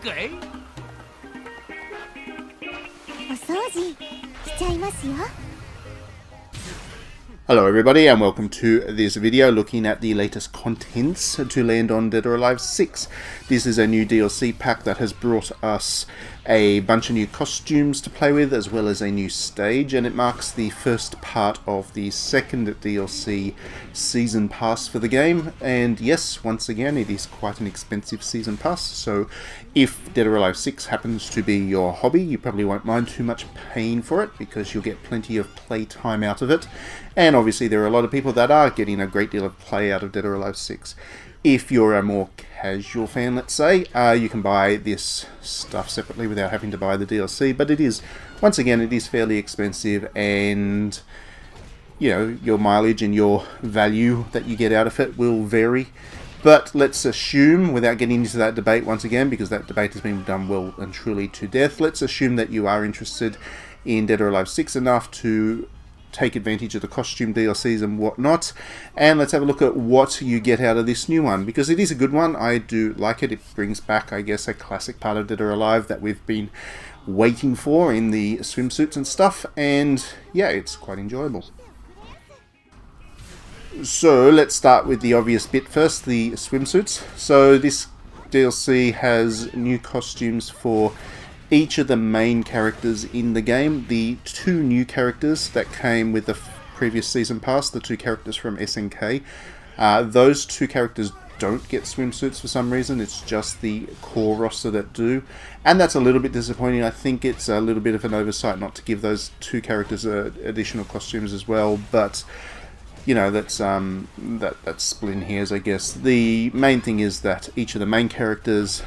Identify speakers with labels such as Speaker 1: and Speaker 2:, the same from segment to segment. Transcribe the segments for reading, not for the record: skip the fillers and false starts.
Speaker 1: かい？
Speaker 2: お掃除しちゃいますよ。
Speaker 3: Hello everybody and welcome to this video looking at the latest contents to land on Dead or Alive 6. This is a new DLC pack that has brought us a bunch of new costumes to play with as well as a new stage, and it marks the first part of the second DLC season pass for the game. And yes, once again it is quite an expensive season pass, so if Dead or Alive 6 happens to be your hobby, you probably won't mind too much paying for it because you'll get plenty of play time out of it. And obviously there are a lot of people that are getting a great deal of play out of Dead or Alive 6. If you're a more casual fan, let's say, you can buy this stuff separately without having to buy the DLC, but it is, once again, it is fairly expensive, and you know, your mileage and your value that you get out of it will vary. But let's assume, without getting into that debate once again, because that debate has been done well and truly to death, let's assume that you are interested in Dead or Alive 6 enough to take advantage of the costume DLCs and whatnot, and let's have a look at what you get out of this new one, because it is a good one. I do like it. It brings back, I guess, a classic part of Dead or Alive that we've been waiting for in the swimsuits and stuff, and yeah, it's quite enjoyable. So let's start with the obvious bit first, the swimsuits. So this DLC has new costumes for each of the main characters in the game. The two new characters that came with the previous season pass, the two characters from SNK, those two characters don't get swimsuits for some reason. It's just the core roster that do, and that's a little bit disappointing. I think it's a little bit of an oversight not to give those two characters additional costumes as well, but you know, that's splitting hairs, I guess. The main thing is that each of the main characters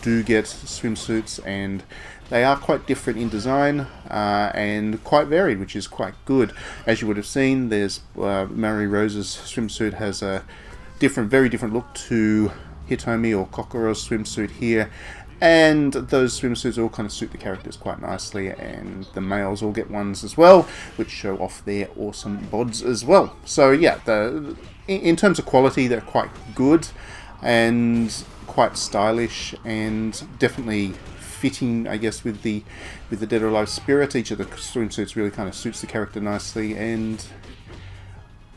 Speaker 3: do get swimsuits, and they are quite different in design and quite varied, which is quite good. As you would have seen, there's Mary Rose's swimsuit has a very different look to Hitomi or Kokoro's swimsuit here, and those swimsuits all kind of suit the characters quite nicely, and the males all get ones as well, which show off their awesome bods as well. So yeah, in terms of quality, they're quite good and quite stylish, and definitely fitting, I guess, with the Dead or Alive spirit. Each of the swimsuits really kind of suits the character nicely, and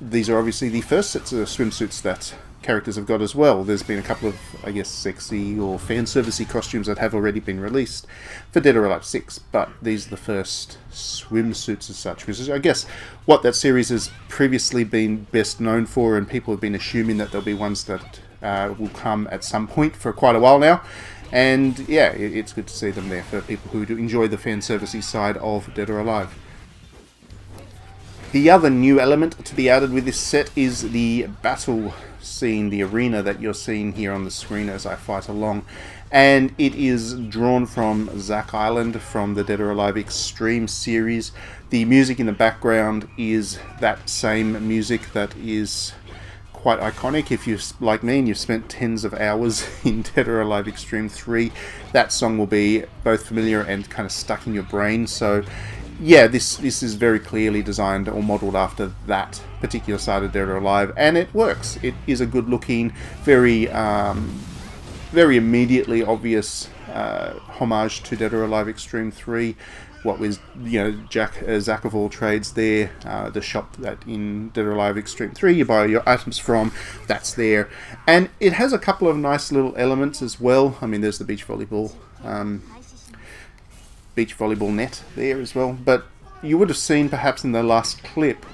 Speaker 3: these are obviously the first sets of swimsuits that characters have got as well. There's been a couple of, I guess, sexy or fan servicey costumes that have already been released for Dead or Alive 6, but these are the first swimsuits as such, which is, I guess, what that series has previously been best known for, and people have been assuming that there'll be ones that will come at some point for quite a while now. And yeah, it's good to see them there for people who do enjoy the fan servicey side of Dead or Alive. The other new element to be added with this set is the battle scene, the arena that you're seeing here on the screen as I fight along. And it is drawn from Zack Island from the Dead or Alive Xtreme series. The music in the background is that same music that is quite iconic. If you're like me and you've spent tens of hours in Dead or Alive Xtreme 3, that song will be both familiar and kind of stuck in your brain. So yeah, this is very clearly designed or modelled after that particular side of Dead or Alive, and it works. It is a good looking, very immediately obvious homage to Dead or Alive Xtreme 3. What was, you know, Jack of all trades there, the shop that in Dead or Alive Xtreme 3 you buy your items from, that's there. And it has a couple of nice little elements as well. I mean, there's the beach volleyball net there as well. But you would have seen perhaps in the last clip,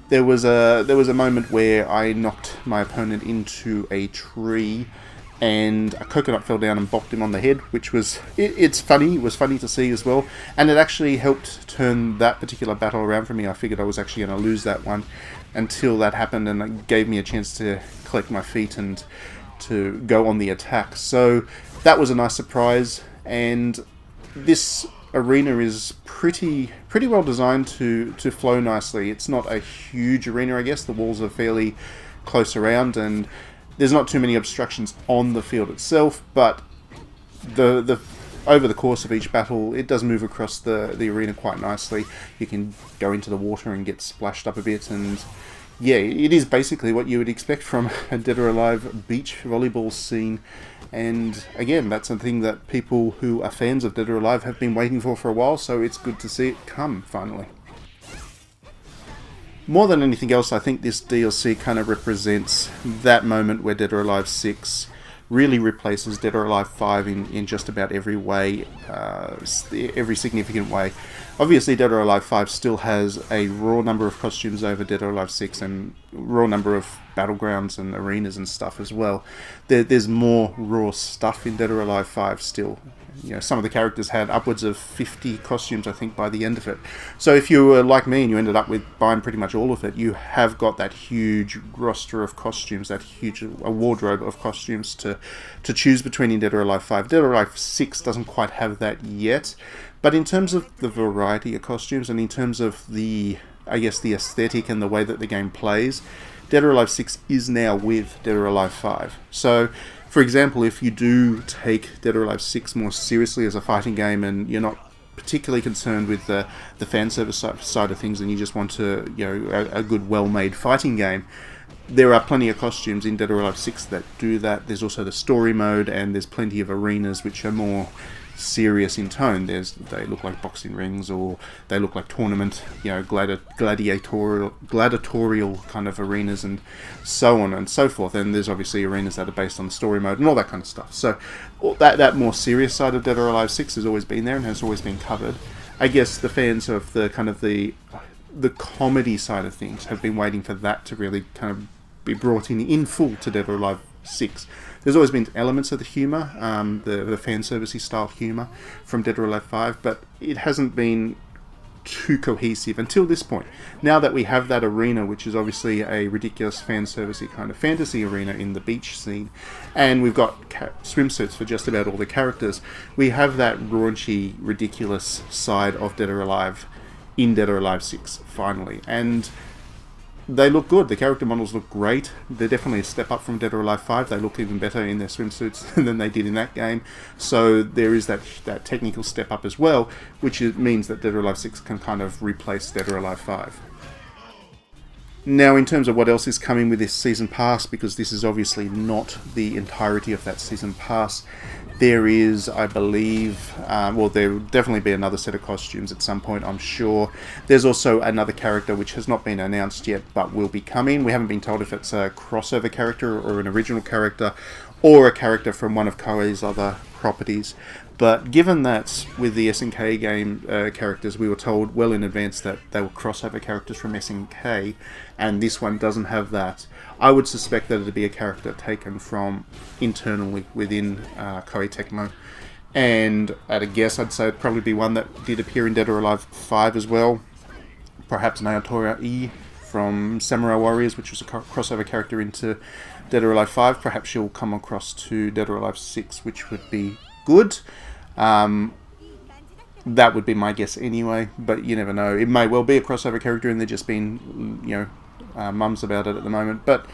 Speaker 3: there was a moment where I knocked my opponent into a tree, and a coconut fell down and bopped him on the head, which was, it's funny, it was funny to see as well, and it actually helped turn that particular battle around for me. I figured I was actually going to lose that one until that happened, and it gave me a chance to collect my feet and to go on the attack. So that was a nice surprise, and this arena is pretty well designed to flow nicely. It's not a huge arena, I guess. The walls are fairly close around, and there's not too many obstructions on the field itself, but the over the course of each battle, it does move across the arena quite nicely. You can go into the water and get splashed up a bit, and yeah, it is basically what you would expect from a Dead or Alive beach volleyball scene. And again, that's something that people who are fans of Dead or Alive have been waiting for a while, so it's good to see it come, finally. More than anything else, I think this DLC kind of represents that moment where Dead or Alive 6 really replaces Dead or Alive 5 in just about every way, every significant way. Obviously, Dead or Alive 5 still has a raw number of costumes over Dead or Alive 6 and raw number of battlegrounds and arenas and stuff as well. There's more raw stuff in Dead or Alive 5 still. You know, some of the characters had upwards of 50 costumes, I think, by the end of it. So if you were like me and you ended up with buying pretty much all of it, you have got that huge roster of costumes, that huge wardrobe of costumes to choose between in Dead or Alive 5. Dead or Alive 6 doesn't quite have that yet, but in terms of the variety of costumes and in terms of the, I guess, the aesthetic and the way that the game plays, Dead or Alive 6 is now with Dead or Alive 5. So, for example, if you do take Dead or Alive 6 more seriously as a fighting game and you're not particularly concerned with the fan service side of things and you just want to, you know, a good, well-made fighting game, there are plenty of costumes in Dead or Alive 6 that do that. There's also the story mode, and there's plenty of arenas which are more serious in tone. They look like boxing rings, or they look like tournament, you know, gladiatorial kind of arenas, and so on and so forth. And there's obviously arenas that are based on the story mode and all that kind of stuff. So that more serious side of Dead or Alive 6 has always been there and has always been covered. I guess the fans of the kind of the comedy side of things have been waiting for that to really kind of be brought in full to Dead or Alive 6. There's always been elements of the humour, the fan servicey style humour from Dead or Alive 5, but it hasn't been too cohesive until this point. Now that we have that arena, which is obviously a ridiculous fan servicey kind of fantasy arena in the beach scene, and we've got swimsuits for just about all the characters, we have that raunchy, ridiculous side of Dead or Alive in Dead or Alive 6 finally. And they look good. The character models look great. They're definitely a step up from Dead or Alive 5. They look even better in their swimsuits than they did in that game. So there is that technical step up as well, which means that Dead or Alive 6 can kind of replace Dead or Alive 5. Now, in terms of what else is coming with this Season Pass, because this is obviously not the entirety of that Season Pass, there is, I believe, well, there will definitely be another set of costumes at some point, I'm sure. There's also another character which has not been announced yet, but will be coming. We haven't been told if it's a crossover character or an original character, or a character from one of Koei's other properties. But given that with the SNK game characters, we were told well in advance that they were crossover characters from SNK, and this one doesn't have that, I would suspect that it'd be a character taken from internally within Koei Tecmo. And at a guess, I'd say it'd probably be one that did appear in Dead or Alive 5 as well. Perhaps Naotora E from Samurai Warriors, which was a crossover character into Dead or Alive 5. Perhaps she'll come across to Dead or Alive 6, which would be good. That would be my guess anyway, but you never know. It may well be a crossover character and they're just being, you know, mums about it at the moment. But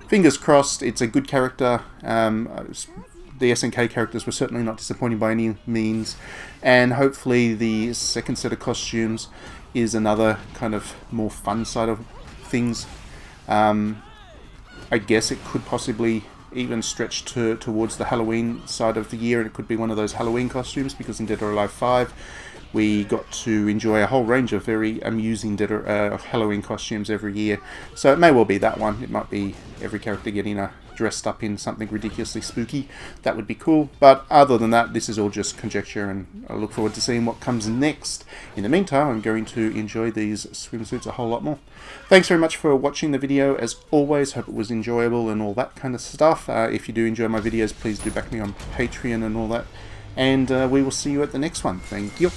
Speaker 3: fingers crossed, it's a good character. The SNK characters were certainly not disappointing by any means, and hopefully the second set of costumes is another kind of more fun side of things. I guess it could possibly even stretch towards the Halloween side of the year, and it could be one of those Halloween costumes, because in Dead or Alive 5 we got to enjoy a whole range of very amusing Halloween costumes every year. So it may well be that one. It might be every character getting dressed up in something ridiculously spooky. That would be cool. But other than that, this is all just conjecture, and I look forward to seeing what comes next. In the meantime, I'm going to enjoy these swimsuits a whole lot more. Thanks very much for watching the video. As always, hope it was enjoyable and all that kind of stuff. If you do enjoy my videos, please do back me on Patreon and all that. And we will see you at the next one. Thank you.